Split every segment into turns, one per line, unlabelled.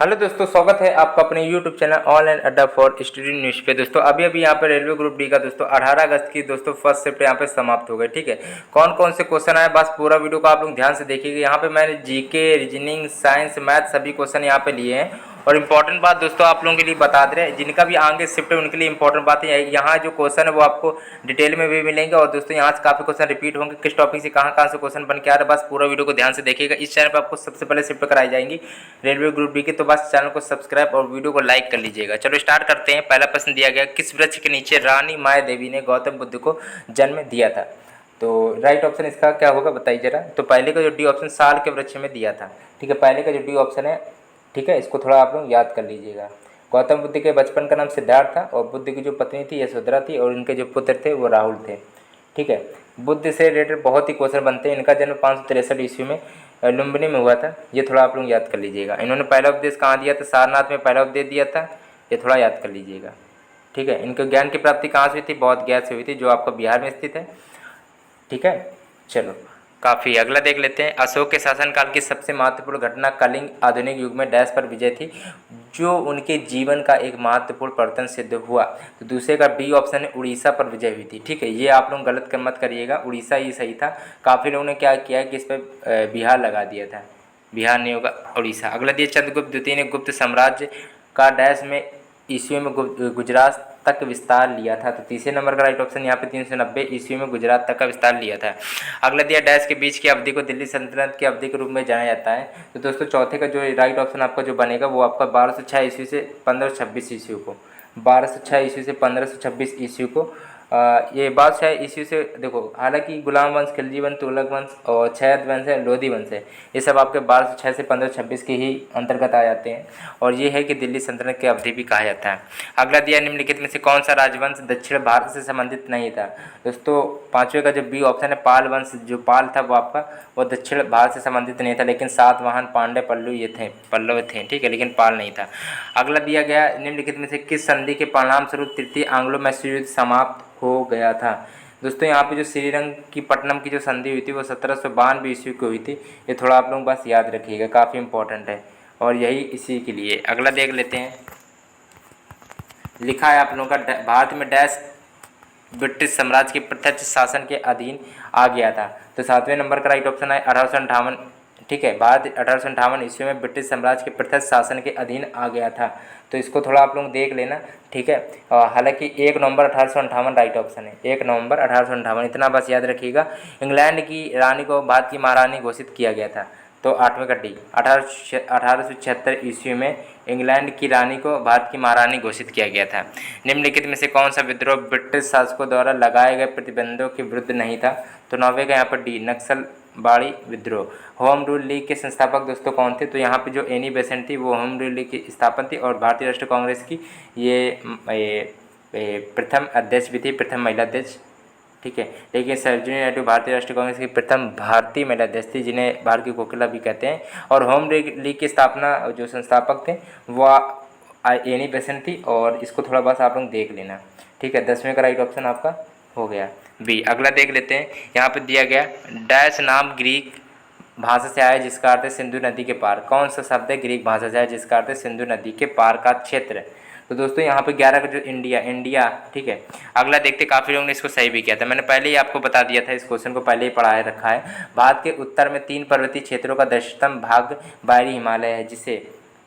Hello दोस्तों, स्वागत है आपका अपने यूट्यूब चैनल ऑनलाइन अड्डा फॉर स्टूडेंट न्यूज़ पे। दोस्तों अभी यहाँ पे रेलवे ग्रुप डी का दोस्तों 18 अगस्त की दोस्तों फर्स्ट शिफ्ट यहाँ पे समाप्त हो गई। ठीक है, कौन कौन से क्वेश्चन आए बस पूरा वीडियो को आप लोग ध्यान से देखिएगा। यहाँ पे मैंने जीके, रीजनिंग, साइंस, मैथ सभी क्वेश्चन यहाँ पे लिए हैं। और इम्पॉर्टेंट बात दोस्तों आप लोगों के लिए बता दे रहे हैं, जिनका भी आगे शिफ्ट है उनके लिए इंपॉर्टेंट बात है, यहाँ जो क्वेश्चन है वो आपको डिटेल में भी मिलेंगे। और दोस्तों यहाँ से काफ़ी क्वेश्चन रिपीट होंगे, किस टॉपिक से कहाँ से क्वेश्चन बन के आ रहा है, बस पूरा वीडियो को ध्यान से देखिएगा। इस चैनल पर आपको सबसे पहले शिफ्ट कराई जाएंगी रेलवे ग्रुप डी की, तो बस चैनल को सब्सक्राइब और वीडियो को लाइक कर लीजिएगा। चलो स्टार्ट करते हैं। पहला प्रश्न दिया गया, किस वृक्ष के नीचे रानी माया देवी ने गौतम बुद्ध को जन्म दिया था? तो राइट ऑप्शन इसका क्या होगा बताइए जरा। तो पहले का जो डी ऑप्शन साल के वृक्ष में दिया था। ठीक है, पहले का जो डी ऑप्शन है, ठीक है, इसको थोड़ा आप लोग याद कर लीजिएगा। गौतम बुद्ध के बचपन का नाम सिद्धार्थ था और बुद्ध की जो पत्नी थी यशोधरा थी और इनके जो पुत्र थे वो राहुल थे। ठीक है, बुद्ध से रिलेटेड बहुत ही क्वेश्चन बनते हैं। इनका जन्म 563 ईस्वी में लुम्बिनी में हुआ था, ये थोड़ा आप लोग याद कर लीजिएगा। इन्होंने पहला उपदेश कहाँ दिया था? सारनाथ में पहला उपदेश दिया था, ये थोड़ा याद कर लीजिएगा। ठीक है, इनके ज्ञान की प्राप्ति कहाँ से हुई थी? बौद्ध गया से हुई थी, जो आपका बिहार में स्थित है। ठीक है, चलो काफ़ी अगला देख लेते हैं। अशोक के शासनकाल की सबसे महत्वपूर्ण घटना कलिंग आधुनिक युग में डैश पर विजय थी, जो उनके जीवन का एक महत्वपूर्ण परिवर्तन सिद्ध हुआ। तो दूसरे का बी ऑप्शन है, उड़ीसा पर विजय हुई थी। ठीक है, ये आप लोग गलत मत करिएगा, उड़ीसा ही सही था। काफ़ी लोगों ने क्या किया कि इस पर बिहार लगा दिया था, बिहार नहीं होगा, उड़ीसा। अगला दिया, चंद्रगुप्त द्वितीय ने गुप्त साम्राज्य का डैश में ईस्वी में गुजरात तक विस्तार लिया था। तो तीसरे नंबर का राइट ऑप्शन यहाँ पे 390 ईस्वी में गुजरात तक का विस्तार लिया था। अगला दिया, डैश के बीच की अवधि को दिल्ली सल्तनत की अवधि के रूप में जाना जाता है। तो दोस्तों चौथे का जो राइट ऑप्शन आपका जो बनेगा वो आपका 1206 ईस्वी से 1526 ईस्वी को, 1206 ईस्वी से 1526 ईस्वी को ये बादशाह ईस्वी से देखो, हालांकि गुलाम वंश, खिलजी वंश, तुगलक वंश और छैद वंश है, लोधी वंश है, ये सब आपके 1206 से 1526 के ही अंतर्गत आ जाते हैं। और ये है कि दिल्ली सल्तनत की अवधि भी कहा जाता है। अगला दिया, निम्नलिखित में से कौन सा राजवंश दक्षिण भारत से संबंधित नहीं था? दोस्तों पाँचवें का जो बी ऑप्शन है, पाल वंश, जो पाल था वो आपका वो दक्षिण भारत से संबंधित नहीं था, लेकिन सातवाहन, पांड्य, पल्लव थे। ठीक है, लेकिन पाल नहीं था। अगला दिया गया, निम्नलिखित में से किस संधि के परिणाम स्वरूप तृतीय एंग्लो मैसूर युद्ध समाप्त हो गया था? दोस्तों यहाँ पे जो श्रीरंग की पट्टनम की जो संधि हुई थी वो 1792 ईस्वी को हुई थी। ये थोड़ा आप लोग बस याद रखिएगा, काफ़ी इंपॉर्टेंट है और यही इसी के लिए। अगला देख लेते हैं, लिखा है आप लोगों का, भारत में डैश ब्रिटिश साम्राज्य के प्रत्यक्ष शासन के अधीन आ गया था। तो सातवें नंबर का राइट ऑप्शन है 1858। ठीक है, भारत 1858 ईस्वी में ब्रिटिश साम्राज्य के प्रत्यक्ष शासन के अधीन आ गया था। तो इसको थोड़ा आप लोग देख लेना। ठीक है, हालांकि 1 नवंबर 1858 राइट ऑप्शन है, 1 नवंबर 1858, इतना बस याद रखिएगा। इंग्लैंड की रानी को भारत की महारानी घोषित किया गया था। तो आठवें का डी, 1876 ईस्वी में इंग्लैंड की रानी को भारत की महारानी घोषित किया गया था। निम्नलिखित में से कौन सा विद्रोह ब्रिटिश शासकों द्वारा लगाए गए प्रतिबंधों के विरुद्ध नहीं था? तो नौवे का यहाँ पर डी, नक्सलबाड़ी विद्रोह। होम रूल लीग के संस्थापक दोस्तों कौन थे? तो यहाँ पे जो एनी बेसेंट थी वो होम रूल लीग की स्थापक थी और भारतीय राष्ट्रीय कांग्रेस की ये प्रथम अध्यक्ष भी थी, प्रथम महिला अध्यक्ष। ठीक है, लेकिन सरोजिनी नायडू भारतीय राष्ट्रीय कांग्रेस की प्रथम भारतीय महिला अध्यक्ष थी, जिन्हें भारत की कोकिला भी कहते हैं। और होम लीग की स्थापना जो संस्थापक थे वो एनी बेसेंट थी। और इसको थोड़ा बस आप लोग देख लेना। ठीक है, 10वें का राइट ऑप्शन आपका हो गया बी। अगला देख लेते हैं, यहाँ पे दिया गया, डैश नाम ग्रीक भाषा से आया जिसका अर्थ है सिंधु नदी के पार। कौन सा शब्द है ग्रीक भाषा से आया जिसका अर्थ है सिंधु नदी के पार का क्षेत्र? तो दोस्तों यहाँ पे 11 का जो इंडिया। ठीक है, अगला देखते, काफ़ी लोगों ने इसको सही भी किया था, मैंने पहले ही आपको बता दिया था, इस क्वेश्चन को पहले ही पढ़ाया रखा है। भारत के उत्तर में 3 पर्वतीय क्षेत्रों का 10वीं भाग बाहरी हिमालय है, जिसे,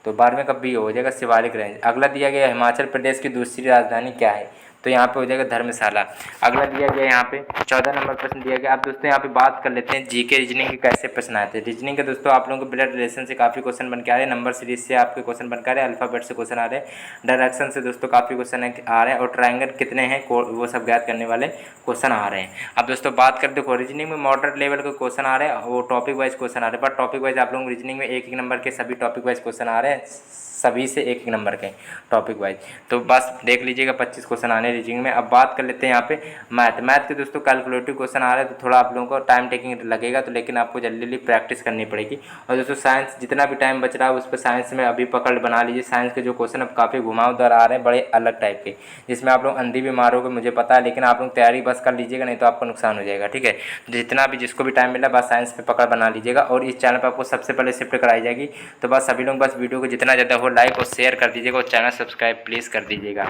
तो 12वें का बी हो जाएगा शिवालिक रेंज। अगला दिया गया, हिमाचल प्रदेश की दूसरी राजधानी क्या है? तो यहाँ पे हो जाएगा धर्मशाला। अगला दिया गया यहाँ पे 14 नंबर प्रश्न दिया गया। अब दोस्तों यहाँ पे बात कर लेते हैं जीके रीजनिंग के कैसे प्रश्न आए थे। रीजनिंग के दोस्तों आप लोगों को ब्लड रिलेशन से काफ़ी क्वेश्चन बन के आ रहे हैं, नंबर सीरीज से आपके क्वेश्चन बन के आ रहे हैं, अल्फाबेट से क्वेश्चन आ रहे हैं, डायरेक्शन से दोस्तों काफ़ी क्वेश्चन आ रहे हैं, और ट्राइंगल कितने हैं वो सब ज्ञात करने वाले क्वेश्चन आ रहे हैं। अब दोस्तों बात कर, देखो रीजनिंग में मॉडरेट लेवल के क्वेश्चन आ रहे हैं, वो टॉपिक वाइज क्वेश्चन आ रहे हैं, पर टॉपिक वाइज आप लोग रीजनिंग में 1-1 नंबर के सभी टॉपिक वाइज क्वेश्चन आ रहे हैं, सभी से 1-1 नंबर के टॉपिक वाइज। तो बस देख लीजिएगा 25 क्वेश्चन आने रीजनिंग में। अब बात कर लेते हैं यहाँ पे मैथ के दोस्तों कैलकुलेटिव क्वेश्चन आ रहे हैं तो थोड़ा आप लोगों को टाइम टेकिंग लगेगा, तो लेकिन आपको जल्दी जल्दी प्रैक्टिस करनी पड़ेगी। और दोस्तों साइंस जितना भी टाइम बच रहा है उस पर साइंस में अभी पकड़ बना लीजिए। साइंस के जो क्वेश्चन अब काफ़ी घुमावदार आ रहे हैं, बड़े अलग टाइप के, जिसमें आप लोग अंधी भी मारोगे मुझे पता है, लेकिन आप लोग तैयारी बस कर लीजिएगा, नहीं तो आपको नुकसान हो जाएगा। ठीक है, जितना भी जिसको भी टाइम मिला बस साइंस पे पकड़ बना लीजिएगा। और इस चैनल पर आपको सबसे पहले शिफ्ट कराई जाएगी, तो बस सभी लोग बस वीडियो को जितना ज़्यादा हो लाइक और शेयर कर दीजिएगा और चैनल सब्सक्राइब प्लीज़ कर दीजिएगा।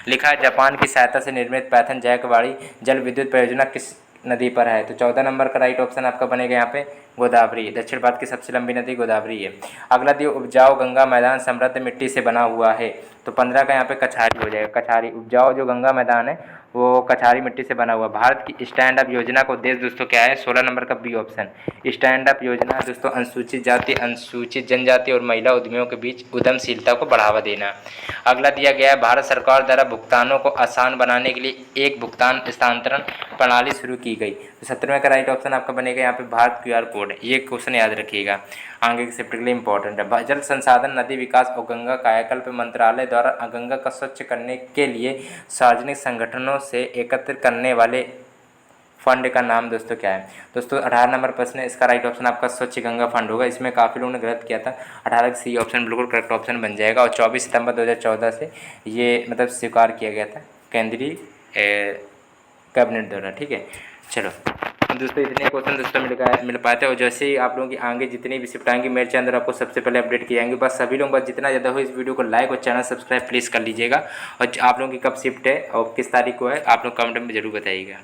लिखा है जापान की सहायता से निर्मित पैथन जैकवाड़ी जल विद्युत परियोजना किस नदी पर है? तो 14 नंबर का राइट ऑप्शन आपका बनेगा यहाँ पे गोदावरी। दक्षिण भारत की सबसे लंबी नदी गोदावरी है। अगला दिए उपजाऊ गंगा मैदान समृद्ध मिट्टी से बना हुआ है, तो 15 का यहाँ पे कछारी हो जाएगा। कछारी उपजाऊ जो गंगा मैदान है वो कछारी मिट्टी से बना हुआ। भारत की स्टैंड अप योजना का उद्देश्य दोस्तों क्या है? 16 नंबर का बी ऑप्शन। स्टैंड अप योजना दोस्तों अनुसूचित जाति, अनुसूचित जनजाति और महिला उद्यमियों के बीच उद्यमशीलता को बढ़ावा देना। अगला दिया गया है भारत सरकार द्वारा भुगतानों को आसान बनाने के लिए एक भुगतान स्थानांतरण प्रणाली शुरू की गई। तो 17वें का राइट ऑप्शन आपका बनेगा यहाँ पे भारत QR कोड। ये क्वेश्चन याद रखिएगा, आगे के शिफ्ट के लिए इंपॉर्टेंट है। जल संसाधन, नदी विकास और गंगा कायाकल्प मंत्रालय द्वारा गंगा का स्वच्छ करने के लिए सार्वजनिक संगठनों से एकत्र करने वाले फंड का नाम दोस्तों क्या है? दोस्तों 18 नंबर प्रश्न है, इसका राइट ऑप्शन आपका स्वच्छ गंगा फंड होगा। इसमें काफ़ी लोगों ने गलत किया था, 18 का सी ऑप्शन बिल्कुल करेक्ट ऑप्शन बन जाएगा। और 24 सितंबर 2014 से ये मतलब स्वीकार किया गया था केंद्रीय कैबिनेट द्वारा। ठीक है, चलो दोस्तों इतने क्वेश्चन दोस्तों मिल पाते हैं। और जैसे ही आप लोगों की आगे जितनी भी शिफ्ट आएंगी मेरे चैनल आपको सबसे पहले अपडेट किए जाएंगे। बस सभी लोग बस जितना ज़्यादा हो इस वीडियो को लाइक और चैनल सब्सक्राइब प्लीज़ कर लीजिएगा। और आप लोगों की कब शिफ्ट है और किस तारीख को है आप लोग कमेंट में जरूर बताइएगा।